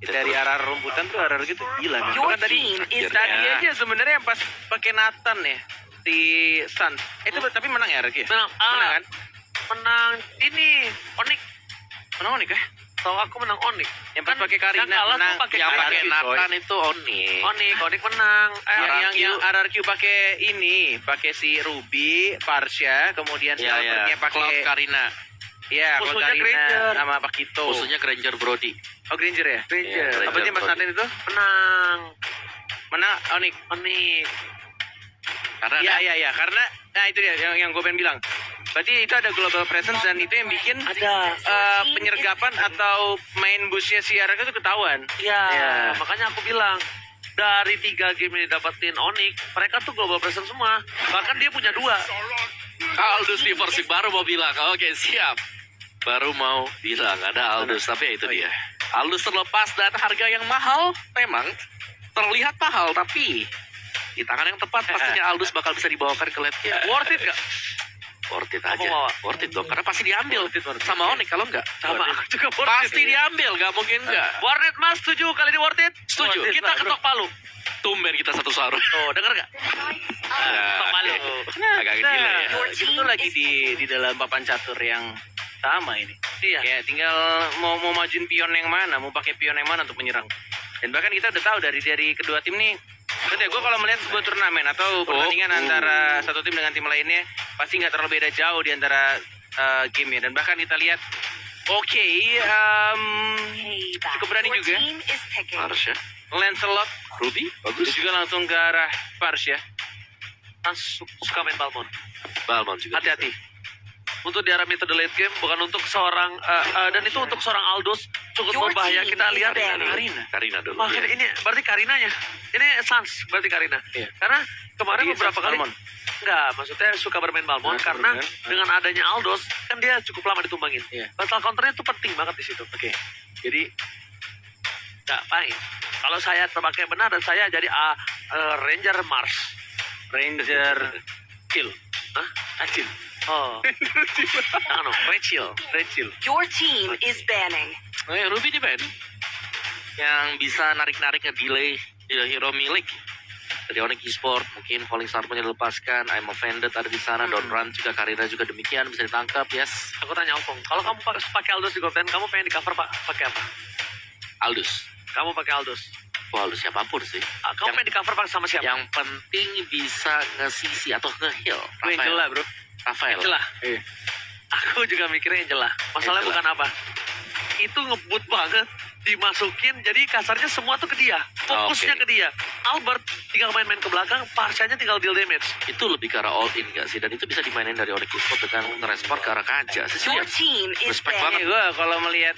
dari arah rumputan tuh arah gitu gila men. Your Bahkan tadi team is tadi aja sebenarnya pas pakai Nathan ya si Suns. Itu tapi menang ya Reki? Menang, Menang kan? menang ini Onyx. Menang nih kah? Tahu aku menang Onyx. Yang pas pakai Karina yang kalah menang. tuh pakai Yang pakai RRQ, Nathan coy. itu Onyx. Onyx menang. Yang RRQ pakai ini, pakai si Ruby, Parsha, kemudian Iya, Selbernya pakai Cloud Karina. Iya, kalau Musuhnya Karina Granger. sama Pakito. Musuhnya Granger Brody. Oh, Granger ya? Granger. Iya, Apa dia Mas Brody. Nathan itu? Menang. Menang Onyx. Onyx. Karena Iya, karena nah itu dia yang gue pengen bilang. Berarti itu ada global presence dan itu yang bikin Ada. penyergapan atau main busnya si Araka itu ketahuan. Iya, Iya. makanya aku bilang dari 3 game ini dapetin Onyx, mereka tuh global presence semua. Bahkan dia punya 2. Aldous di Persib baru mau bilang, oke siap. Baru mau bilang ada Aldous, tapi ya itu dia. Aldous terlepas dan harga yang mahal, memang terlihat mahal, tapi di tangan yang tepat pastinya Aldous bakal bisa dibawakan ke late-nya. Worth it gak? Worth it Aku aja. mau. Worth it dong, karena pasti diambil sama Onyx kalau enggak. Sama aku juga worth Pasti it. diambil, gak mungkin enggak. Warnet Mas setuju kali ini worth it? Setuju. Worth it, kita Bro. ketok palu. Tumben kita satu sarung. Tuh, denger gak? Ketok palu. Agak gila ya. Kita tuh lagi di dalam papan catur yang sama ini. Iya. Ya, tinggal mau majuin pion yang mana, mau pakai pion yang mana untuk menyerang. Dan bahkan kita udah tahu dari kedua tim nih. Betul ya, gue kalau melihat sebuah turnamen atau pertandingan antara satu tim dengan tim lainnya pasti nggak terlalu beda jauh di antara game-nya. Dan bahkan kita lihat, cukup berani juga. Harus ya. Lancelot Ruby, dia bagus. juga langsung ke arah Pars ya. Kan suka main Balmond. Balmond juga. Hati-hati. Untuk di arah metode late game, bukan untuk seorang dan itu untuk seorang Aldous cukup Your berbahaya. team Kita is lihat banned. Karina dulu. Makanya ya. ini berarti Karinanya. Ini Sans berarti Karina. Iya. Karena kemarin Dia beberapa Sans kali Balmond. enggak, maksudnya suka bermain Balmond Nah, karena bermain. dengan adanya Aldous kan dia cukup lama ditumbangin. Iya. Battle counternya itu penting banget di situ. Oke. Jadi enggak main. Kalau saya terpakai benar dan saya jadi Ranger Mars. Ranger Kill. Hah? Acil. Oh. Jangan dong, Rachel. Your team is banning. Ruby di band yang bisa narik-narik nge-delay hero milik dari Onyx Esport. Mungkin Falling Star punya dilepaskan, I'm Offended ada di sana, Don't Run juga, Karina juga demikian bisa ditangkap. Yes, Aku tanya Opong, kalau kamu pakai Aldous di Goten, kamu pengen di cover pakai apa? Aldous. Kamu pakai Aldous. Wah, Aldous siapapun sih. Kamu pengen di cover sama siapa? Yang penting bisa nge-CC atau nge-heal. Angela bro. Rafael. Angela. Iya. Aku juga mikirnya Angela. Masalahnya Angela. bukan apa. Itu ngebut banget, dimasukin, jadi kasarnya semua tuh ke dia. Fokusnya Oke. ke dia. Albert tinggal main-main ke belakang, Parsanya tinggal deal damage. Itu lebih ke arah all in gak sih? Dan itu bisa dimainin dari Onyx Esport dengan ngerespon ke arah kaca. Sih Your lihat. team is Respect banning. Gue kalau melihat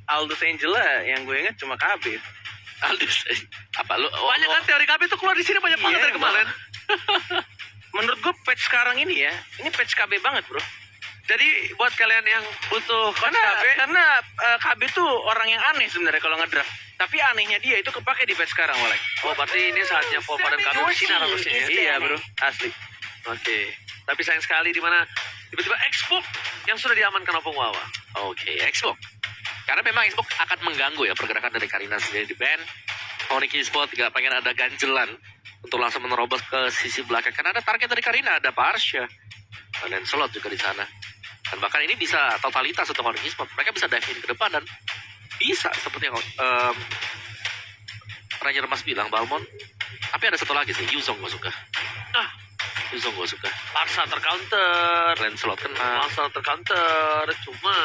Aldous Angela yang gue ingat cuma KB. Aldous. Apa lu? Banyak kan teori KB tuh keluar di sini banyak banget Iya, dari kemarin. Menurut gue patch sekarang ini ya, ini patch KB banget bro. Jadi buat kalian yang butuh coach Karena KB, karena KB tuh orang yang aneh sebenarnya kalau ngedraft. Tapi anehnya dia itu kepake di patch sekarang, Walek. oh berarti ini saatnya Pova dan KB Your bersinar team harusnya ya. is Iya banning. bro, asli. Oke, tapi sayang sekali di mana tiba-tiba Xbox yang sudah diamankan Opung Wawa. Oke, Xbox. Karena memang Xbox akan mengganggu ya pergerakan dari Karina sendiri di band. Onyx Esport gak pengen ada ganjelan untuk langsung menerobos ke sisi belakang. Karena ada target dari Karina, ada Parsha. Dan Lancelot juga di sana. Dan bahkan ini bisa totalitas untuk Onyx Esport. Mereka bisa dive in ke depan dan bisa seperti yang Ranger Mas bilang, Balmond. Tapi ada satu lagi sih, Yuzong gue suka. Ah, Yuzong gue suka. Parsa tercounter, Lancelot kena. Langsung tercounter, cuma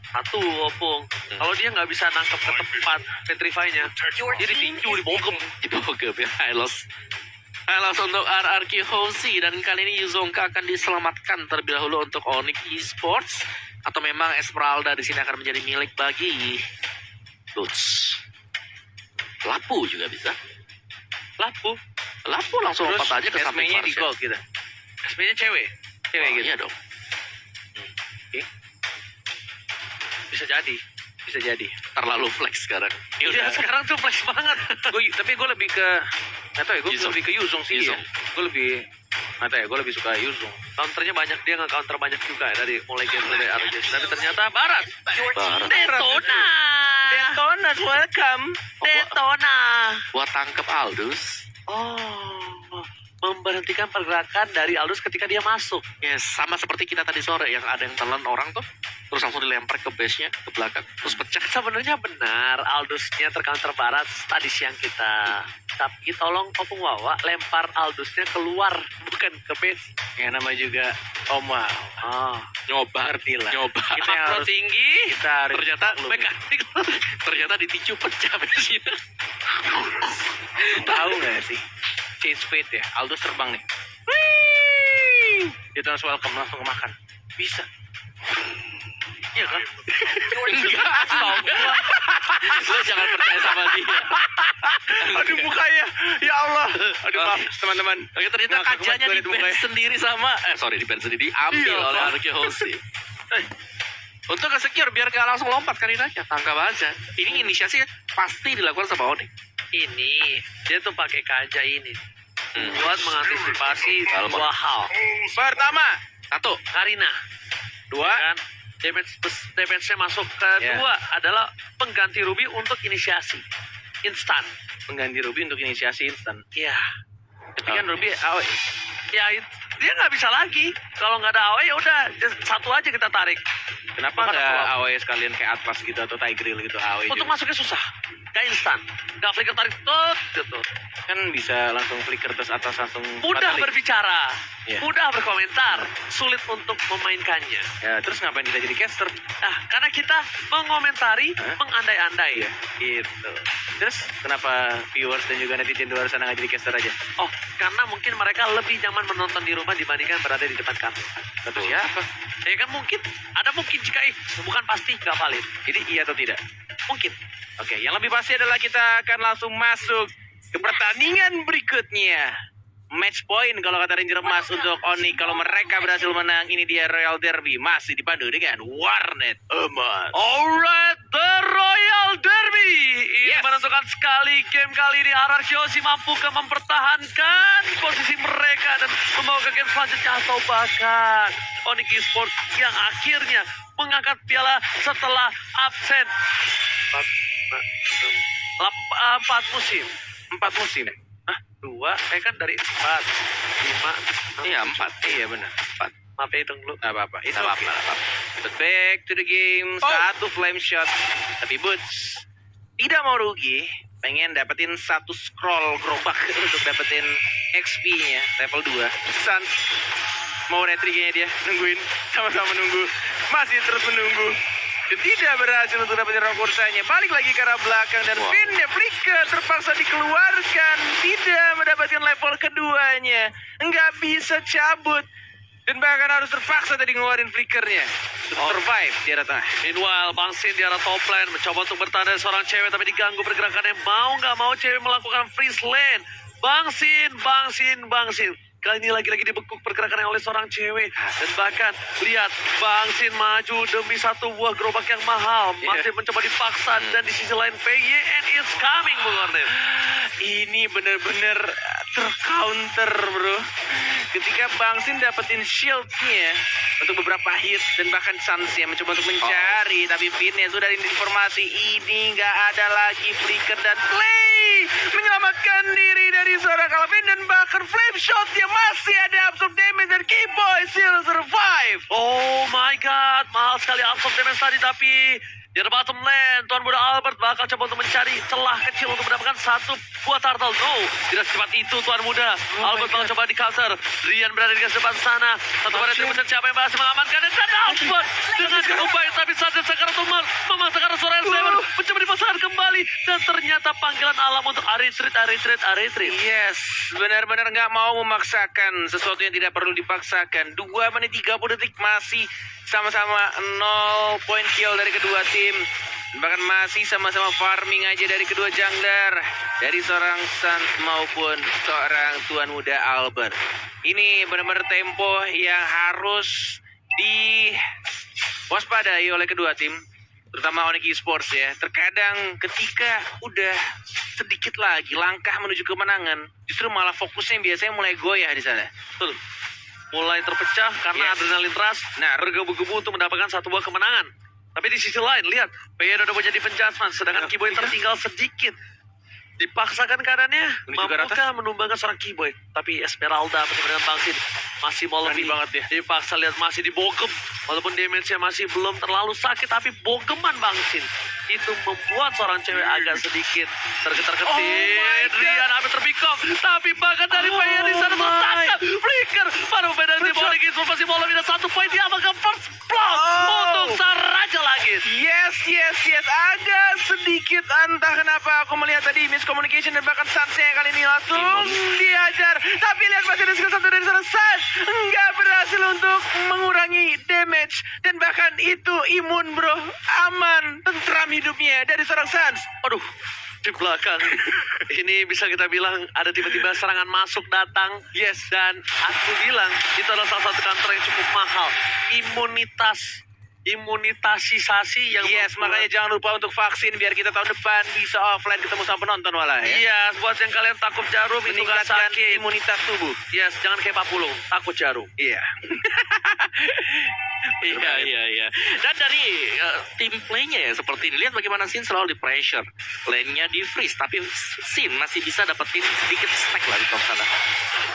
satu Opung. Kalau dia nggak bisa nangkep ke tempat petrify-nya, Your dia team ditinju, is dibogem. banning. Dibogem ya, Hylos. Hylos untuk RRQ Hoshi. Dan kali ini Yuzongka akan diselamatkan terlebih dahulu untuk Onyx Esports. Atau memang Esmeralda di sini akan menjadi milik bagi Lutz. Lapu juga bisa. Lapu, Lapu langsung Terus lompat aja ke samping SME-nya di Parsha. gold gitu. SP-nya cewek, Cewek Oh, gitu. iya dong. bisa jadi. Bisa jadi. Terlalu flex sekarang. Iya, sekarang tuh flex banget. Tapi gue lebih ke nggak tahu ya, gue Yuzong. lebih ke Yuzong sih. Yuzong. Gue lebih nggak tahu ya, gue lebih suka Yuzong. Counternya banyak, dia nge-counter banyak juga ya dari mulai game dari Argus. Tapi ternyata Barat. Your team Barat. is Detona. Daytona, welcome. Daytona. Buat tangkep Aldous. Oh, memberhentikan pergerakan dari Aldous ketika dia masuk. Yes, sama seperti kita tadi sore yang ada yang telan orang tuh, terus langsung dilempar ke base-nya, ke belakang, terus pecah. Sebenarnya benar, Aldous-nya tercounter barat tadi siang kita. Tapi tolong Opung Wawa lempar Aldous-nya keluar, bukan ke base. Ya nama juga Om Wow. Oh, Nyoba, Ngerti lah. nyoba. Kita yang makro harus- tinggi. Kita harus Ternyata maklumi. mekanik, ternyata ditinju pecah base-nya. Tahu nggak sih? Chase Fate ya, Aldous terbang nih. Wih! Daytona welcome langsung kemakan. Bisa. Iya kan? Enggak. Lo jangan percaya sama dia. Aduh mukanya, ya Allah. Aduh maaf teman-teman. Oke, ternyata Nah, kacanya kemarin di gue band mukanya. sendiri sama di band sendiri diambil Iya, oleh Pak. Anuki Hoshi. Untuk secure biar gak langsung lompat karinanya, tangkap aja. Ini inisiasi pasti dilakukan sama Onyx. Ini dia tuh pakai kaca ini Hmm. buat mengantisipasi Albert. dua hal. Pertama, Satu, Karina, dua, kan? Damage-nya masuk kedua adalah pengganti Ruby untuk inisiasi instan. pengganti Ruby untuk inisiasi instan. Iya. Tapi kan Ruby AOE. Ya dia nggak bisa lagi. Kalau nggak ada AOE ya udah satu aja kita tarik. Kenapa Maka nggak kalau- AOE sekalian kayak Atlas gitu atau Tigreal gitu AOE Untuk juga? masuknya susah. Nggak instan. Nggak flicker tarik tut gitu. Kan bisa langsung flicker terus atas langsung Mudah battling. berbicara, Iya. mudah berkomentar, sulit untuk memainkannya. Ya, terus ngapain kita jadi caster? Nah, karena kita mengomentari, Hah? mengandai-andai. Iya, gitu. Terus kenapa viewers dan juga netizen di luar sana nggak jadi caster aja? Oh, karena mungkin mereka lebih nyaman menonton di rumah dibandingkan berada di depan kamera. Kata siapa? Ya kan mungkin, ada mungkin jika bukan pasti nggak valid. Jadi iya atau tidak? Mungkin. Oke, yang lebih pasti adalah kita akan langsung masuk ke pertandingan berikutnya. Match point kalau kata Ranger Emas untuk Onyx. Kalau mereka berhasil menang, ini dia Royal Derby. Masih dipandu dengan Warnet Emas. Alright, the Royal Derby. Ini Yes. menentukan sekali game kali ini. Hierarchy Hoshi mampu mempertahankan posisi mereka dan membawa ke game selanjutnya atau bahkan Onyx Esports yang akhirnya mengangkat piala setelah absen 4 musim. 4 musim. Hah? 2? Kan dari 4, 5. Iya, 4. Iya benar. 4. Maaf ya, hitung dulu. Gak apa-apa. Itu Nggak apa-apa, nggak apa-apa. But back to the game. Satu flame shot. Tapi Boots tidak mau rugi. Pengen dapetin satu scroll gerobak untuk dapetin XP-nya level 2. Sans mau retry kayaknya dia. Nungguin. Sama-sama nunggu. Masih terus menunggu. Dan tidak berhasil untuk dapetin rock kursanya. Balik lagi ke arah belakang. Dan Wow. pinnya flicker terpaksa dikeluarkan. Tidak mendapatkan level keduanya. Nggak bisa cabut. Dan bahkan harus terpaksa tadi ngeluarin flickernya. Untuk survive di arah tengah. Meanwhile, Bang Sin di arah top lane mencoba untuk bertahan dari seorang cewek tapi diganggu pergerakannya. Mau nggak mau cewek melakukan freeze lane. Bang Sin. Kali ini lagi-lagi dibekuk pergerakannya oleh seorang cewek. Dan bahkan lihat Bang Sin maju demi satu buah gerobak yang mahal. Masih mencoba dipaksa dan di sisi lain PYN is coming, Bung Ornel. Ini bener-bener tercounter bro. Ketika Bang Sin dapetin shieldnya untuk beberapa hit dan bahkan Sans yang mencoba untuk mencari, tapi Finnya sudah ada informasi ini nggak ada lagi flicker dan play menyelamatkan diri dari seorang Calvin dan bahkan flame shot yang masih ada absorb damage dan Keyboy still survive. Oh my god, mahal sekali absorb damage tadi tapi di bottom lane, Tuan Muda Albert bakal coba untuk mencari celah kecil untuk mendapatkan satu buah turtle. No, tidak secepat itu Tuan Muda. Albert bakal coba di counter. Rian berada di depan sana. Satu pada Tribusan siapa yang berhasil mengamankan dan Albert dengan diubah tapi saja sekarang Tumar memaksakan Soraya Seven mencoba dipasangkan kembali dan ternyata panggilan alam untuk Aritrit. Yes, benar-benar nggak mau memaksakan sesuatu yang tidak perlu dipaksakan. 2 menit 30 detik masih sama-sama 0 point kill dari kedua tim. Bahkan masih sama-sama farming aja dari kedua jungler. Dari seorang Sans maupun seorang Tuan Muda Albert. Ini benar-benar tempo yang harus diwaspadai oleh kedua tim. Terutama Onyx Esports ya. Terkadang ketika udah sedikit lagi langkah menuju kemenangan, justru malah fokusnya biasanya mulai goyah di sana. Betul. Mulai terpecah karena Yes. adrenalin rush. Nah, Bergebu-gebu untuk mendapatkan satu buah kemenangan. Tapi di sisi lain, lihat, PN udah menjadi penjasman, sedangkan Ya, Keyboy iya. tertinggal sedikit. Dipaksakan keadaannya, Menuju ke atas. mampukah menumbangkan seorang Keyboy? Tapi Esmeralda bersama dengan Bangsin masih mau Berani lebih banget dia. dipaksa, lihat masih dibogem. Walaupun damage-nya masih belum terlalu sakit, tapi bogeman Bangsin itu membuat seorang cewek agak sedikit tergetar-getir. Oh my God. Rian hampir terbikok, tapi bahkan dari PN di sana my. tertangkap. Flicker pada pemain dari tim Onyx Esports masih mau lebih dari 1 poin. Dia akan first blood Oh. untuk sang Raja Langit. Yes. Agak sedikit entah kenapa aku melihat tadi miscommunication dan bahkan Sansnya yang kali ini langsung dihajar. Tapi lihat masih ada skill 1 dari sana. Sans nggak berhasil untuk mengurangi damage. Dan bahkan itu imun bro. Aman, tentram hidupnya dari seorang Sans. Aduh, di belakang. Ini bisa kita bilang ada tiba-tiba serangan masuk datang. Yes. Dan aku bilang itu adalah salah satu counter yang cukup mahal. Imunitasisasi yang Yes, membuat- makanya jangan lupa untuk vaksin biar kita tahun depan bisa offline ketemu sama penonton walah ya. Iya, buat yang kalian takut jarum itu nggak Meningkatkan sakit. imunitas tubuh. Yes, jangan kayak Pak Pulung, takut jarum. Iya. Iya. Dan dari tim playnya ya seperti ini, lihat bagaimana Sin selalu di pressure, lane-nya di freeze, tapi Sin masih bisa dapetin sedikit stack lah di top sana.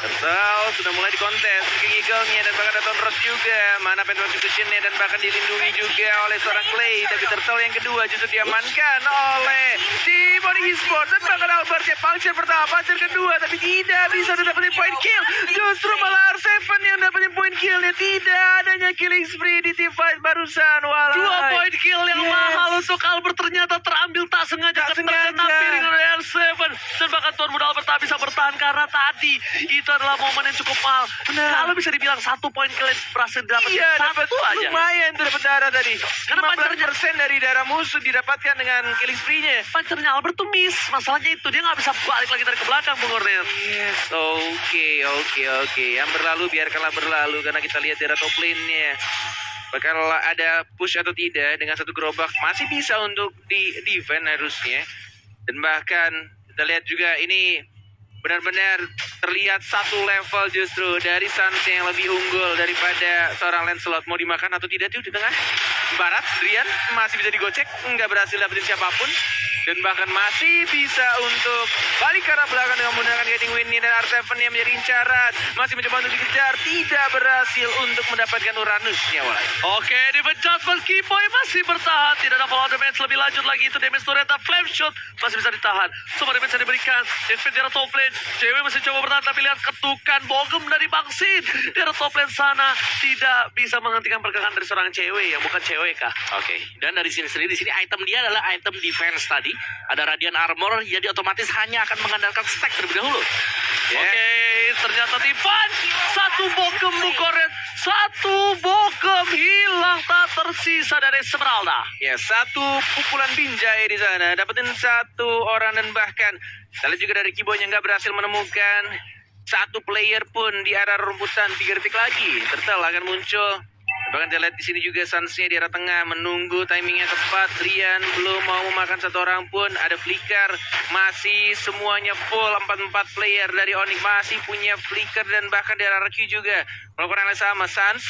Turtle sudah mulai dikontes King Eagle-nya dan bahkan ada Tom Ross juga. Mana Phantom Execution-nya dan bahkan dilindungi juga oleh seorang Clay. Tapi Turtle yang kedua justru diamankan oleh tim Onyx Esports dan bahkan Albert-nya puncture pertama, puncture kedua tapi tidak bisa dapetin point kill. Justru malah R7 yang dapetin point kill-nya. Tidak adanya killing spree di team fight barusan. Walah. 2 poin kill yang Yes. mahal untuk Albert ternyata terambil tak sengaja Tak terkena sengaja. piring oleh R7. Dan bahkan Tuan Muda Albert tak bisa bertahan karena tadi itu adalah momen yang cukup mahal. Benar. Kalau bisa dibilang 1 poin kill yang berhasil dapat Iya, dapat satu aja. lumayan tuh dapat darah tadi. Karena 15% dari darah musuh didapatkan dengan killing spree-nya. Pancernya Albert tuh miss. Masalahnya itu dia nggak bisa balik lagi dari ke belakang, Bung Ornel. Yes, oke. Yang berlalu biarkanlah berlalu karena kita lihat dari top lane-nya. Bakal ada push atau tidak dengan satu gerobak masih bisa untuk di defend harusnya. Dan bahkan kita lihat juga ini benar-benar terlihat satu level justru dari Sans yang lebih unggul daripada seorang Lancelot. Mau dimakan atau tidak tuh di tengah barat, Drian masih bisa digocek, nggak berhasil dapetin siapapun. Dan bahkan masih bisa untuk balik ke arah belakang dengan menggunakan Guiding Wind dan R7 yang menjadi incaran. Masih mencoba untuk dikejar, tidak berhasil untuk mendapatkan Uranusnya. Oke, di adjustment Keyboy masih bertahan. Tidak ada follow damage lebih lanjut lagi. Itu damage turret flame shot masih bisa ditahan. Semua damage yang diberikan. Defend dari top lane. Cewek masih coba bertahan tapi lihat ketukan bogem dari Bangsin. Dari top lane sana tidak bisa menghentikan pergerakan dari seorang cewek yang bukan cewek kah? Oke, dan dari sini sendiri di sini item dia adalah item defense tadi. Ada Radiant Armor, jadi otomatis hanya akan mengandalkan stack terlebih dahulu. Oke, ternyata Tivan. Satu bogem Bukoret. Satu bogem hilang tak tersisa dari Esmeralda. Ya, satu pukulan binjai di sana, dapetin satu orang dan bahkan kita lihat juga dari Keyboy yang nggak berhasil menemukan satu player pun di arah rumputan. 3 detik lagi, Turtle akan muncul. Bahkan kita lihat di sini juga Sansnya di arah tengah menunggu timingnya tepat. Rian belum mau memakan satu orang pun. Ada flicker, masih semuanya full 4 player dari Onyx masih punya flicker dan bahkan dari RQ juga melakukan hal yang sama. Sans,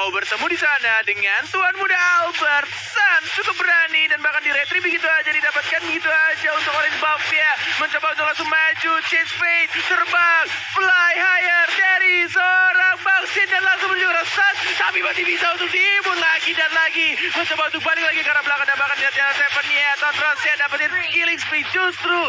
bertemu di sana dengan Tuan Muda Albert. Sans cukup berani dan bahkan di retri begitu aja didapatkan begitu aja untuk Orange Buff ya. Mencoba untuk langsung maju, change fate, terbang, fly higher dari seorang Bangsin dan langsung menuju ke Sans. Tapi masih bisa untuk diimun lagi dan lagi. Mencoba untuk balik lagi ke arah belakang dan bahkan lihat yang Seven-nya. Totrosnya dapetin killing spree justru.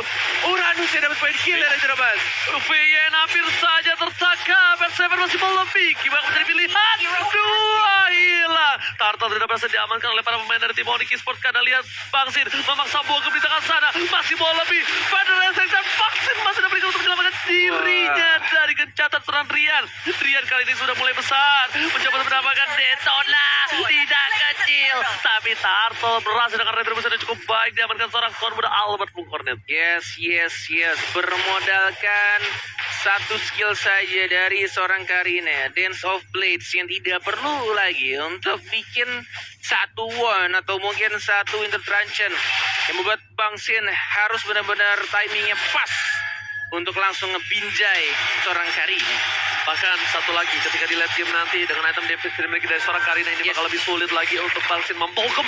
Uranus yang dapat poin kill dari Jerobas. VN hampir saja tertangkap. R7 masih mau lebih. Gimana menjadi pilihan? Dua hilang. Turtle tidak berhasil diamankan oleh para pemain dari tim Onyx Esports karena lihat Bangsin memaksa bogem di tengah sana. Masih mau lebih. Federal dan Bangsin masih dapat untuk menyelamatkan dirinya dari gencatan serangan Rian. Rian kali ini sudah mulai besar. Mencoba untuk mendapatkan Detona. Tidak kecil. Tapi Turtle berhasil dengan retribusi yang cukup baik. Diamankan seorang Tuan Muda Albert Bung Cornet. Yes. Bermodalkan satu skill saja dari seorang Karina, Dance of Blades, yang tidak perlu lagi untuk bikin satu one atau mungkin satu intertransion yang membuat Bangsin harus benar-benar timingnya pas untuk langsung ngebinjai seorang Karina. Bahkan satu lagi ketika di late game nanti dengan item defense yang dimiliki dari seorang Karina ini bakal lebih sulit lagi untuk Balsin membogem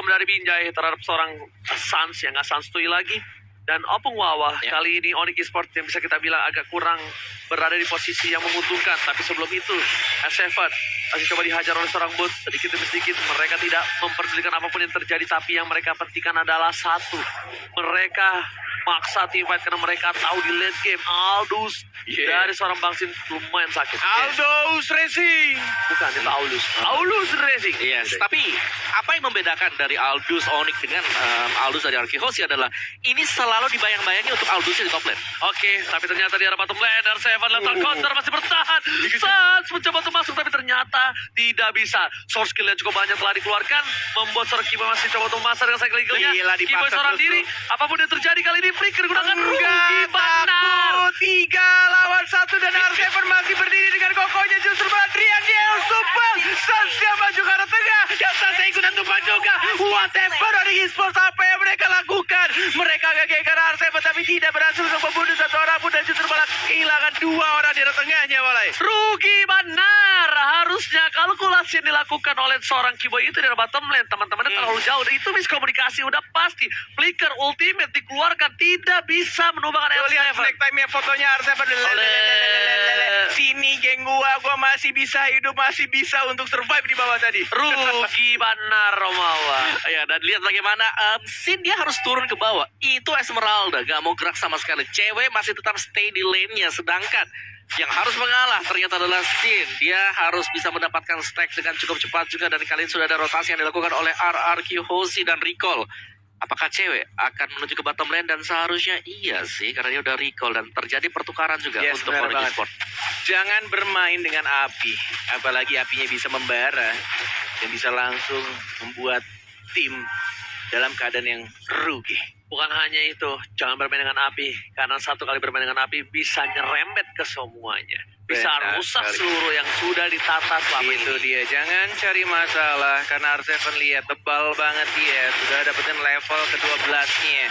dari Binjai terhadap seorang Sans yang nggak Sans Tui lagi. Dan Opung Wawa kali ini Onyx Esports yang bisa kita bilang agak kurang berada di posisi yang menguntungkan. Tapi sebelum itu S7 masih coba dihajar oleh seorang bot sedikit demi sedikit. Mereka tidak memperdulikan apapun yang terjadi, tapi yang mereka pentingkan adalah satu, mereka maksa team fight karena mereka tahu di late game Aldous dari seorang Balsin lumayan sakit. Aldous Racing. Bukan, itu Aulus Racing. Yes, tapi apa yang membedakan dari Aldous Onyx dengan Aldous dari Arkihosi adalah ini selalu dibayang-bayangi untuk Aldous di top lane. Oke, tapi ternyata di arah bottom lane R7 letak counter masih bertahan. Sans mencoba untuk masuk tapi ternyata tidak bisa. Source skill yang cukup banyak telah dikeluarkan, membuat seorang Kiboy masih coba untuk memasar dengan cycle eagle-nya. Gila, dipaksa Kiboy seorang terus diri, tuh. apapun yang terjadi kali ini Flicker gunakan Rugi Enggak Banar. takut. 3 lawan 1 dan R7 masih berdiri dengan kokohnya, justru Badrian dia yang super. Sansnya maju ke arah tengah dan Sansnya ikutan tumpah juga. Whatever dari esports apa yang mereka lakukan, mereka gak karena R7 tapi tidak berhasil untuk membunuh satu orang pun dan justru malah kehilangan 2 orang di arah tengahnya walai. Rugi Banar. Harusnya kalkulasi yang dilakukan oleh seorang Kiboy itu dari bottom lane teman-temannya terlalu jauh. Dan itu miskomunikasi udah pasti. Flicker ultimate dikeluarkan tidak bisa menumbalkan Tuh lihat R7. snack time-nya fotonya R7. Sini geng gua masih bisa hidup, masih bisa untuk survive di bawah tadi. Rugi Banar Romawa. Ya, dan lihat bagaimana Sin dia harus turun ke bawah. Itu Esmeralda gak mau gerak sama sekali. Cewek masih tetap stay di lane-nya. Sedangkan yang harus mengalah ternyata adalah Sin. Dia harus bisa mendapatkan stack dengan cukup cepat juga. Dan kali ini sudah ada rotasi yang dilakukan oleh RRQ Hoshi dan Recall. Apakah cewek akan menuju ke bottom lane? Dan seharusnya iya sih, karena dia udah recall dan terjadi pertukaran juga Yes, untuk benar Onyx banget. Esports. Jangan bermain dengan api, apalagi apinya bisa membara dan bisa langsung membuat tim dalam keadaan yang rugi. Bukan hanya itu, jangan bermain dengan api. Karena satu kali bermain dengan api bisa nyerempet ke semuanya. Bisa Benar rusak sekali. seluruh yang sudah ditata selama Itu ini. dia, jangan cari masalah karena R7 lihat tebal banget dia, sudah dapetin level ke-12-nya.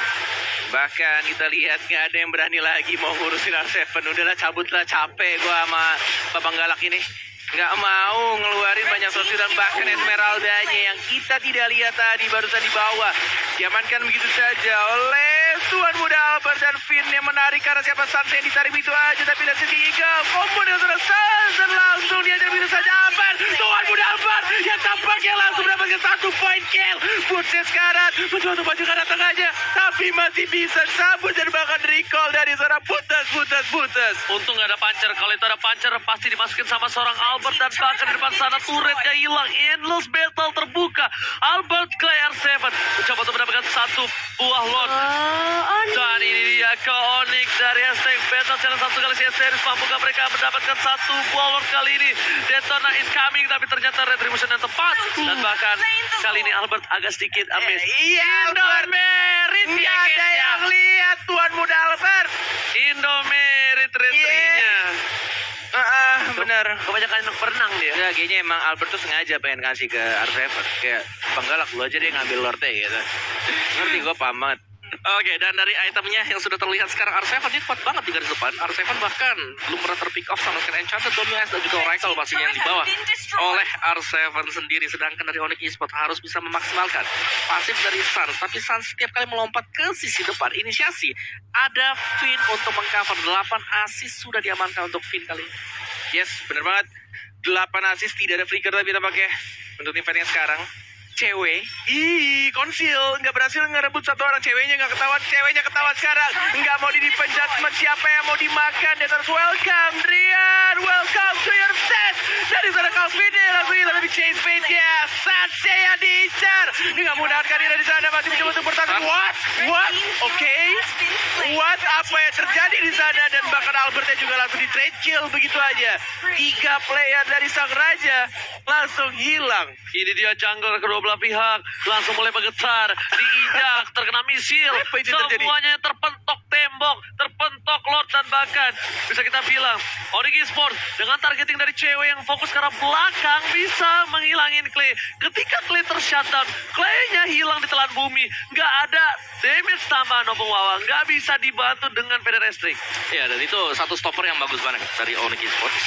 Bahkan kita lihat nggak ada yang berani lagi mau ngurusin R7. Udahlah cabutlah, capek gua sama Babang Galak ini. Nggak mau ngeluarin banyak sosial dan bahkan Esmeraldanya yang kita tidak lihat tadi barusan di bawah. Diamankan begitu saja oleh Tuan Muda Albert dan Finn yang menarik karena siapa Sans yang ditarik itu aja. Tapi lihat sisi Eagle, combo dengan seorang Sans dan langsung dia begitu saja Albert. Tuan Muda Albert yang tampaknya langsung mendapatkan 1 point kill. Butses sekarang mencoba untuk maju ke arah tengahnya, tapi masih bisa sabut dan bahkan recall dari seorang Butas. Untung gak ada pancer. Kalau itu ada pancer pasti dimasukin sama seorang Albert. Dan bahkan di depan sana turretnya hilang. Endless battle terbuka. Albert Clay R7 mencoba untuk mendapatkan 1 buah lot. Dan ini dia ke Onyx dari hashtag Battle Challenge 1 kali series. Mampukah mereka mendapatkan 1 buah lot kali ini? Daytona is coming, tapi ternyata retribution yang tepat. Dan bahkan kali ini Albert agak sedikit amis. Iya, Albert. Indomerit Nggak ada yang lihat Tuan Muda Albert. Indomerit retrinya. Benar. Kebanyakan yang berenang dia. Ya, kayaknya emang Albert tuh sengaja pengen kasih ke R7. Kayak, Bang Galak lu aja deh ngambil lordnya gitu. Ngerti gue paham banget. Oke, dan dari itemnya yang sudah terlihat sekarang R7 dia kuat banget di garis depan. R7 bahkan belum pernah terpick off sama sekali Enchanted, Dominus dan juga Oracle masih yang dibawa oleh R7 sendiri. Sedangkan dari Onyx Esports harus bisa memaksimalkan pasif dari Sans. Tapi Sans setiap kali melompat ke sisi depan, inisiasi ada Finn untuk mengcover. 8 assist sudah diamankan untuk Finn kali ini. Yes, bener banget. 8 assist, tidak ada flicker tapi tampaknya untuk tim fight yang sekarang. Cewek, konsil, nggak berhasil ngerebut 1 orang. Ceweknya nggak ketahuan, ceweknya ketahuan sekarang. Nggak mau di defend judgment, siapa yang mau dimakan? Dia terus welcome, Drian, welcome to your set. Dari sana Calvin langsung hilang lebih chase fade-nya. Satse yang diincar. Dia nggak mudahan Karina di sana masih mencoba untuk bertahan. What? Oke. What? Apa yang terjadi di sana? Dan bahkan Albertnya juga langsung di trade kill begitu aja. 3 player dari sang raja langsung hilang. Ini dia jungle kedua belah pihak langsung mulai bergetar, diinjak, terkena misil, Apa itu terjadi? semuanya terpentok terpentok tembok, terpentok Lord, dan bahkan bisa kita bilang Onyx Esports dengan targeting dari cewek yang fokus ke arah belakang bisa menghilangin Clay. Ketika Clay tershutdown, Clay-nya hilang di telan bumi, nggak ada damage tambahan Opung Wawa, nggak bisa dibantu dengan Federestrik. Ya, dan itu satu stopper yang bagus banget dari Onyx Esports.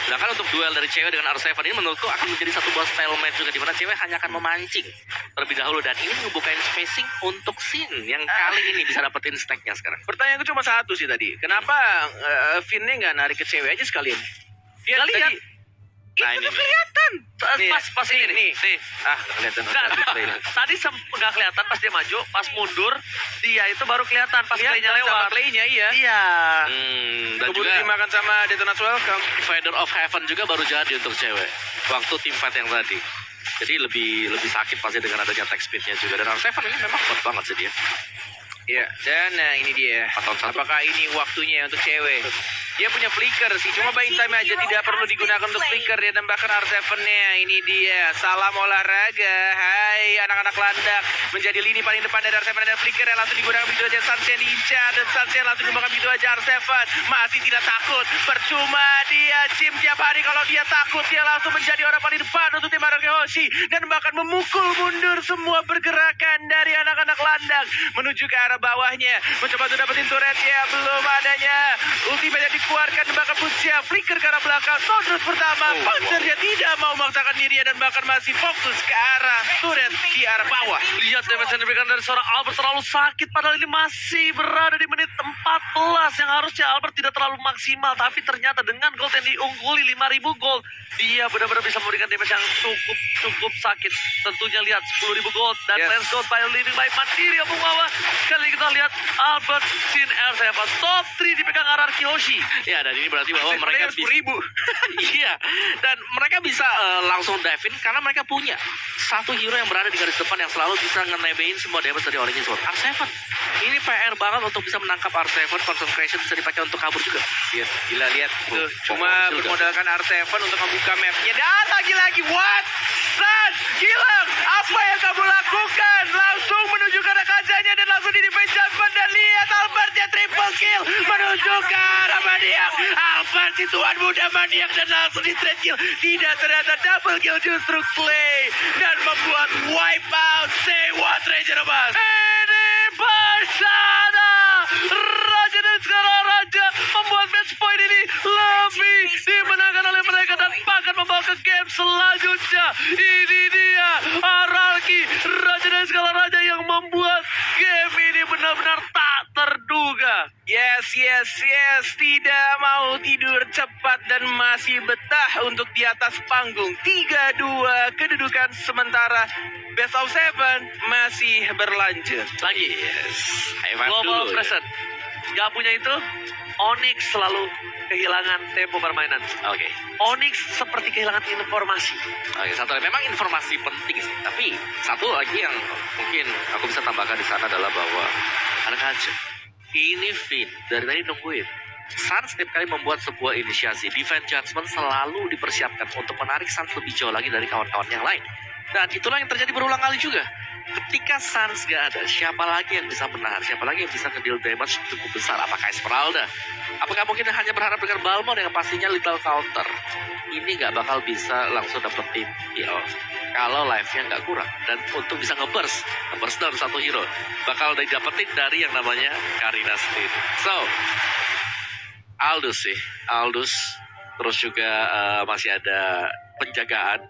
Sedangkan untuk duel dari cewek dengan R7 ini menurutku akan menjadi satu buah stalemate juga, di mana cewek hanya akan memancing terlebih dahulu, dan ini membukain spacing untuk Sin yang kali ini bisa dapetin stacknya sekarang. Pertanyaanku cuma satu sih tadi. Kenapa Finn-nya nggak narik ke cewek aja sekalian? Dia Nggak lihat. Nah, itu ini tuh nih. kelihatan. Nih, Pas ini nih. Ah, nggak kelihatan. Nggak, tadi nggak kelihatan pas dia maju, pas mundur dia itu baru kelihatan pas Clay-nya Sama lewat. Clay-nya iya. Iya. Dan Keburu juga dimakan sama Detona's Welcome. Feather of Heaven juga baru jadi untuk cewek waktu team fight yang tadi. Jadi lebih sakit pasti dengan adanya attack speednya juga. Dan R7 ini memang kuat banget sih dia. Iya, dan ini dia. 4-1. Apakah ini waktunya untuk cewek? Dia punya flicker sih, cuma buying time aja, tidak perlu digunakan untuk flicker. Dia nembakkan R7-nya, ini dia. Salam olahraga, hai anak-anak landak. Menjadi lini paling depan dari R7, ada flicker yang langsung digunakan begitu aja. Sunshine diincar, dan Sunshine langsung dimakan begitu aja. R7 masih tidak takut, percuma dia Jim tiap hari. Kalau dia takut, dia langsung menjadi orang paling depan untuk tim Maruki Hoshi. Dan bahkan memukul mundur semua pergerakan dari anak-anak landak menuju ke arah bawahnya, mencoba untuk dapetin turretnya, belum adanya ultimate yang dikeluarkan, bahkan pushnya flicker ke arah belakang. Tondros pertama, Panzernya tidak mau memaksakan dirinya dan bahkan masih fokus ke arah turret di arah bawah. Lihat damage yang diberikan dari seorang Albert terlalu sakit, padahal ini masih berada di menit 14 yang harusnya Albert tidak terlalu maksimal, tapi ternyata dengan gold yang diungguli 5.000 gold, dia benar-benar bisa memberikan damage yang cukup sakit. Tentunya lihat 10.000 gold dan lens gold by leading by Mandiri Opung Wawa. Kali ini kita lihat Albert, Sin, R7 top 3 dipegang Ararki Hoshi. Ya, dan ini berarti bahwa mereka bisa 10.000. iya, dan mereka bisa langsung dive in karena mereka punya satu hero yang berada di garis depan yang selalu bisa ngenebein semua damage dari Onyx Esports. R7 ini PR banget untuk bisa menangkap R7. Concentration bisa dipakai untuk kabur juga. Iya, gila lihat itu. Cuma kecil bermodalkan R7 untuk membuka mapnya. Dan lagi-lagi what? San, gila, apa yang kamu lakukan? Langsung menuju ke arah kajanya dan langsung di defense judgment, dan lihat Albertnya triple kill menuju ke arah maniak. Albert si tuan muda maniak dan langsung di trade kill. Tidak, ternyata double kill justru Clay dan membuat wipe out. Say what, Ranger Abbas? Ini bersama Raja dan segala Raja membuat match point ini lebih dimenangkan oleh mereka dan bahkan membawa ke game selanjutnya. Ini dia Ararki, Raja dan segala Raja yang membuat game ini benar-benar tak terduga. Yes. Tidak mau tidur cepat dan masih betah untuk di atas panggung. 3-2 kedudukan sementara. Best of 7 masih berlanjut. Lagi. High five Global dulu ya. present. Gak punya itu, Onyx selalu kehilangan tempo permainan. Oke. Onyx seperti kehilangan informasi. Oke, satu lagi, memang informasi penting sih. Tapi satu lagi yang mungkin aku bisa tambahkan di sana adalah bahwa anak aja ini Finn dari tadi nungguin. Suns setiap kali membuat sebuah inisiasi, Defense Judgment selalu dipersiapkan untuk menarik Suns lebih jauh lagi dari kawan-kawan yang lain. Dan itulah yang terjadi berulang kali juga. Ketika Suns gak ada, siapa lagi yang bisa menahan? Siapa lagi yang bisa nge-deal damage cukup besar? Apakah Esmeralda? Apakah mungkin hanya berharap dengan Balmor yang pastinya lethal counter? Ini gak bakal bisa langsung dapetin kill kalau life-nya gak kurang. Dan untuk bisa nge-burst down satu hero, bakal didapetin dari yang namanya Karina sendiri. So, Aldous. Terus juga masih ada penjagaan